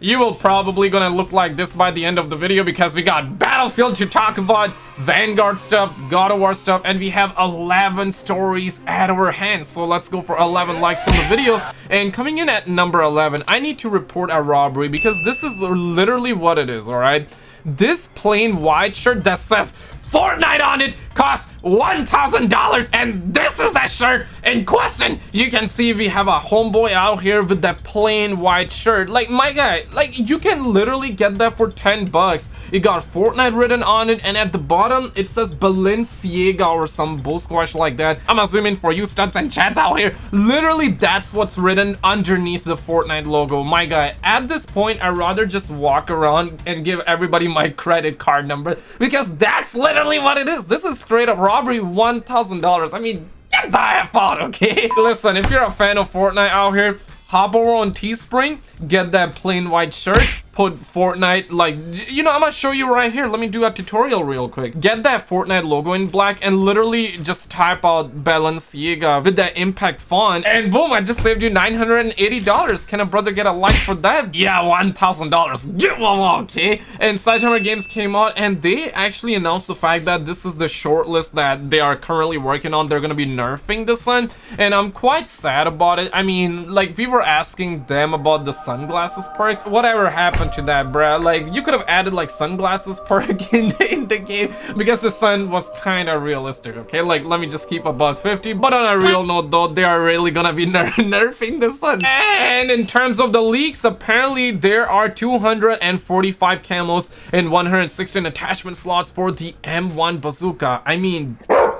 You will probably gonna look like this by the end of the video because we got Battlefield to talk about, Vanguard stuff, God of War stuff, and we have 11 stories at our hands. So let's go for 11 likes on the video. And coming in at number 11, I need to report a robbery because this is literally what it is, alright? This plain white shirt that says Fortnite on it costs $1,000, and this is that shirt in question. You can see we have a homeboy out here with that plain white shirt. Like, my guy, like, you can literally get that for 10 bucks. It got Fortnite written on it, and at the bottom it says Balenciaga or some bull squash like that. I'm assuming for you studs and chats out here, literally that's what's written underneath the Fortnite logo. My guy, at this point I'd rather just walk around and give everybody my credit card number, because that's literally what it is. This is straight up robbery. $1,000. I mean, get the F out, okay? Listen, if you're a fan of Fortnite out here, hop over on Teespring, get that plain white shirt, put Fortnite, like, you know, I'm gonna show you right here. Let me do a tutorial real quick. Get that Fortnite logo in black and literally just type out Balenciaga with that impact font, and boom, I just saved you $980. Can a brother get a like for that? Yeah, $1,000. Get one, okay? And Sledgehammer Games came out and they actually announced the fact that this is the shortlist that they are currently working on. They're gonna be nerfing the sun, and I'm quite sad about it. I mean, like, we were asking them about the sunglasses perk. Whatever happened to that, bruh? Like, you could have added like sunglasses perk in the game, because the sun was kind of realistic, okay? Like, let me just keep a $150. But on a real note though, they are really gonna be nerfing the sun. And in terms of the leaks, apparently there are 245 camos and 116 attachment slots for the M1 bazooka. I mean,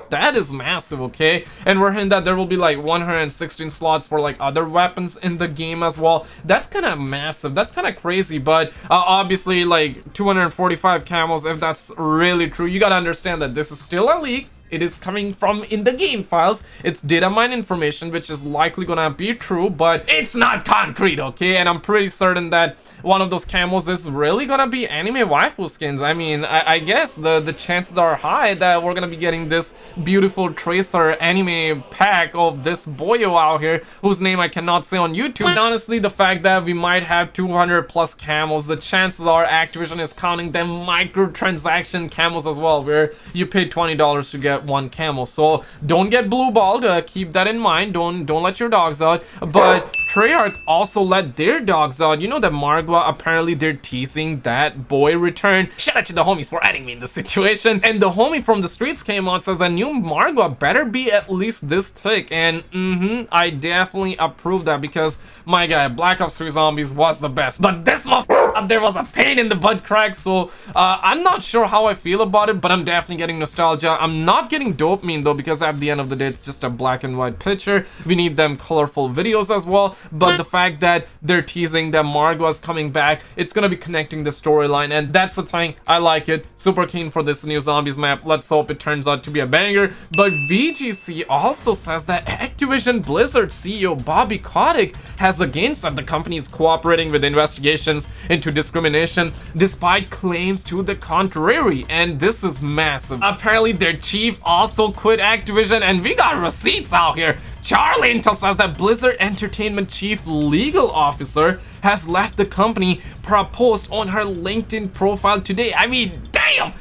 that is massive, okay? And we're hearing that there will be like 116 slots for like other weapons in the game as well. That's kind of massive. That's kind of crazy. But obviously, like 245 camos, if that's really true, you gotta understand that this is still a leak. It is coming from in the game files. It's data mine information, which is likely gonna be true, but it's not concrete, okay? And I'm pretty certain that one of those camos is really gonna be anime waifu skins. I mean, I guess the chances are high that we're gonna be getting this beautiful Tracer anime pack of this boyo out here, whose name I cannot say on YouTube. And honestly, the fact that we might have 200 plus camos, the chances are Activision is counting them microtransaction camos as well, where you pay $20 to get one camo. So don't get blue balled. Keep that in mind. Don't let your dogs out. But Treyarch also let their dogs out. You know that Margwa, apparently they're teasing that boy return. Shout out to the homies for adding me in the situation. And the homie from the streets came out, says a new Margwa better be at least this thick. And I definitely approve that, because my guy, Black Ops 3 Zombies was the best. But this motherfucker, there was a pain in the butt crack. So I'm not sure how I feel about it, but I'm definitely getting nostalgia. I'm not getting dopamine though, because at the end of the day, it's just a black and white picture. We need them colorful videos as well. But the fact that they're teasing that Margwa's coming back, it's gonna be connecting the storyline, and that's the thing. I like it. Super keen for this new Zombies map. Let's hope it turns out to be a banger. But VGC also says that Activision Blizzard CEO Bobby Kotick has again said the company is cooperating with investigations into discrimination despite claims to the contrary, and this is massive. Apparently their chief also quit Activision, and we got receipts out here. Charlie Intel says that Blizzard Entertainment Chief Legal Officer has left the company per a post on her LinkedIn profile today. I mean, damn!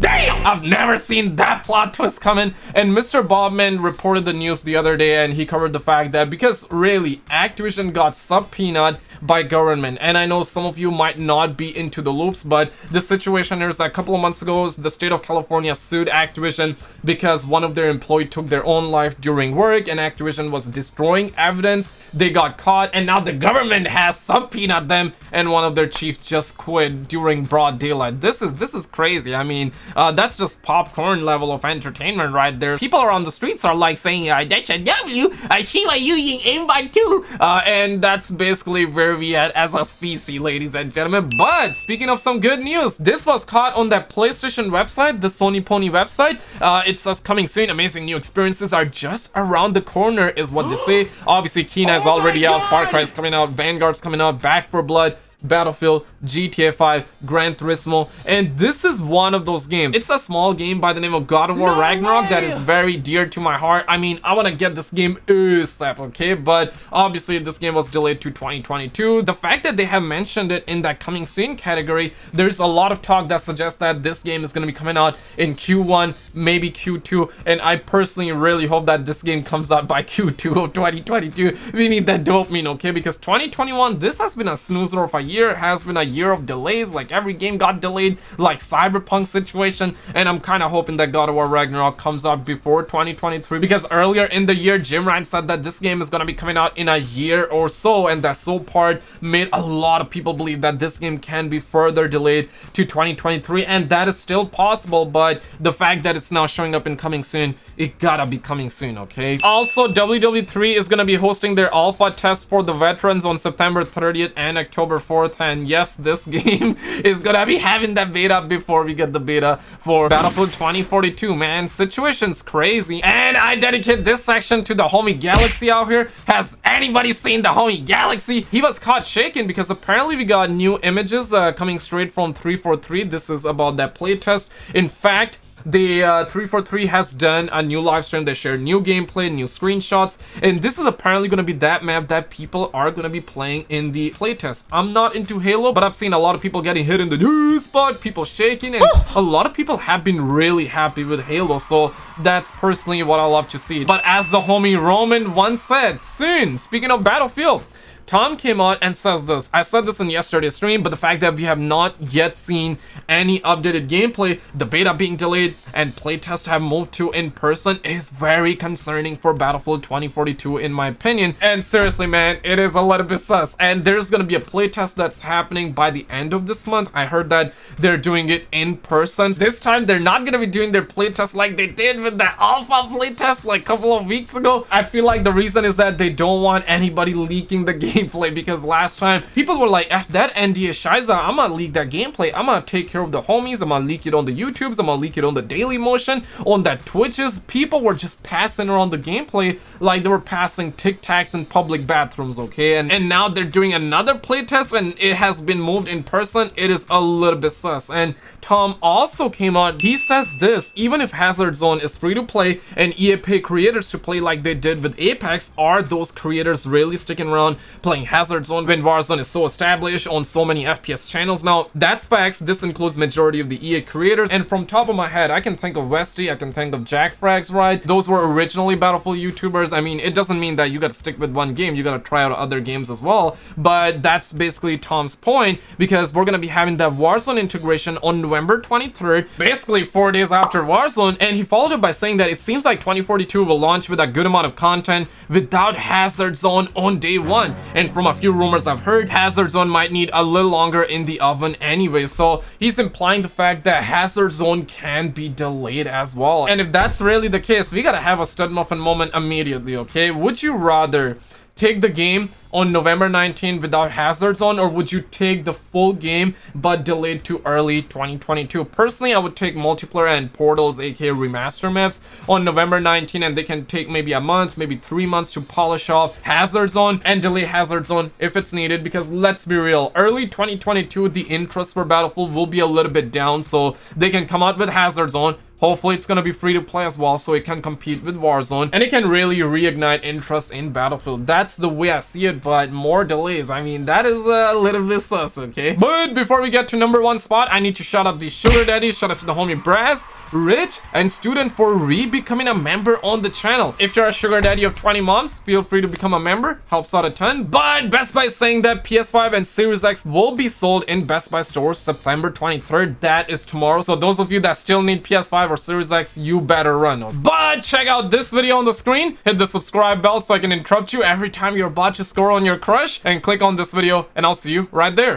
I've never seen that plot twist coming. And Mr. Bobman reported the news the other day, and he covered the fact that because really Activision got subpoenaed by government, and I know some of you might not be into the loops, but the situation is that a couple of months ago the state of California sued Activision because one of their employees took their own life during work, and Activision was destroying evidence. They got caught, and now the government has subpoenaed them, and one of their chiefs just quit during broad daylight. This is crazy. I mean, that's just popcorn level of entertainment right there. People around the streets are like saying, that's a W, I see why you invite too. And that's basically where we at as a species, ladies and gentlemen. But speaking of some good news, this was caught on that PlayStation website, the Sony Pony website. It says coming soon. Amazing new experiences are just around the corner is what they say. Obviously, Kina is already out, Far Cry is coming out, Vanguard's coming out, Back 4 Blood, Battlefield, GTA 5, Gran Turismo, and this is one of those games. It's a small game by the name of God of War Ragnarok that is very dear to my heart. I mean, I want to get this game ASAP, okay? But obviously this game was delayed to 2022. The fact that they have mentioned it in that coming soon category, there's a lot of talk that suggests that this game is going to be coming out in Q1, maybe Q2, and I personally really hope that this game comes out by Q2 of 2022. We need that dopamine, okay? Because 2021, this has been a snoozer of a year. It has been a year of delays. Like every game got delayed, like Cyberpunk situation, and I'm kind of hoping that God of War Ragnarok comes out before 2023, because earlier in the year Jim Ryan said that this game is going to be coming out in a year or so, and that so part made a lot of people believe that this game can be further delayed to 2023, and that is still possible. But the fact that it's now showing up in coming soon, it gotta be coming soon, okay? Also, WWE3 is gonna be hosting their alpha test for the veterans on September 30th and October 4th, and yes, this game is gonna be having that beta before we get the beta for Battlefield 2042. Man, situation's crazy. And I dedicate this section to the homie Galaxy out here. Has anybody seen the homie Galaxy? He was caught shaking because apparently we got new images coming straight from 343. This is about that playtest. In fact, the 343 has done a new live stream. They shared new gameplay, new screenshots, and this is apparently going to be that map that people are going to be playing in the playtest. I'm not into Halo, but I've seen a lot of people getting hit in the new spot, people shaking, and a lot of people have been really happy with Halo, so that's personally what I love to see. But as the homie Roman once said, soon, speaking of Battlefield, Tom came out and says this. I said this in yesterday's stream, but the fact that we have not yet seen any updated gameplay, the beta being delayed, and playtests have moved to in person is very concerning for Battlefield 2042 in my opinion. And seriously, man, it is a little bit sus. And there's gonna be a playtest that's happening by the end of this month. I heard that they're doing it in person. This time they're not gonna be doing their playtest like they did with the alpha playtest like a couple of weeks ago. I feel like the reason is that they don't want anybody leaking the gameplay, because last time people were like, F that NDA Shiza, I'm gonna leak that gameplay, I'm gonna take care of the homies, I'm gonna leak it on the YouTubes, I'm gonna leak it on the Daily Motion, on that Twitches. People were just passing around the gameplay like they were passing Tic Tacs in public bathrooms, okay? And now they're doing another playtest and it has been moved in person. It is a little bit sus. And Tom also came out, he says this: even if Hazard Zone is free to play and EA pay creators to play like they did with Apex, are those creators really sticking around playing Hazard Zone when Warzone is so established on so many FPS channels now? That's facts. This includes majority of the EA creators, and from top of my head I can think of Westy, I can think of Jack Frags, right? Those were originally Battlefield YouTubers. I mean, it doesn't mean that you gotta stick with one game, you gotta try out other games as well, but that's basically Tom's point, because we're gonna be having that Warzone integration on November 23rd, basically 4 days after Warzone. And he followed it by saying that it seems like 2042 will launch with a good amount of content without Hazard Zone on day one. And from a few rumors I've heard, Hazard Zone might need a little longer in the oven anyway, so he's implying the fact that Hazard Zone can be delayed as well. And if that's really the case, we gotta have a stud muffin moment immediately, okay? Would you rather take the game on November 19 without Hazard Zone, or would you take the full game but delayed to early 2022? Personally, I would take multiplayer and Portals, aka remaster maps, on November 19, and they can take maybe a month, maybe 3 months to polish off Hazard Zone and delay Hazard Zone if it's needed, because let's be real, early 2022 the interest for Battlefield will be a little bit down, so they can come out with Hazard Zone. Hopefully it's gonna be free to play as well, so it can compete with Warzone, and it can really reignite interest in Battlefield. That's the way I see it, but more delays, I mean, that is a little bit sus, okay? But before we get to number one spot, I need to shout out the sugar daddies. Shout out to the homie Brass, Rich, and Student for becoming a member on the channel. If you're a sugar daddy of 20 moms, feel free to become a member, helps out a ton. But Best Buy is saying that PS5 and Series X will be sold in Best Buy stores September 23rd. That is tomorrow, so those of you that still need PS5 or Series X, you better run. But check out this video on the screen, hit the subscribe bell so I can interrupt you every time you're about to score on your crush, and click on this video and I'll see you right there.